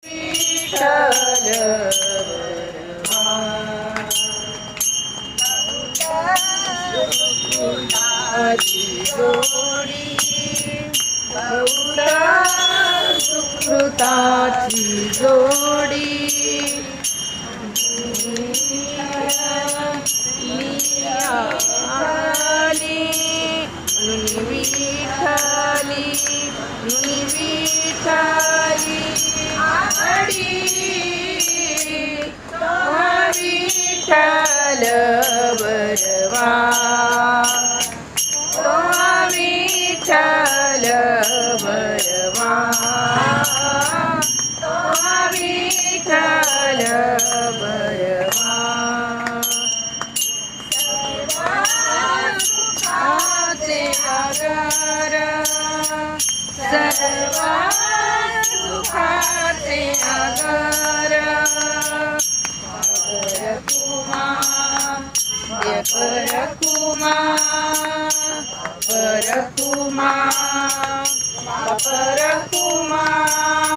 विठ्ठल सुकृताची जोडी बहुधा सुकृताची जोडी विठ्ठली आडी विठ्ठल बरवा विठ्ठल बरवा विठ्ठल बरवा सुखाचे आगार सर्व सुखाचे आगार परकुमा परकुमा परकुमा परकुमा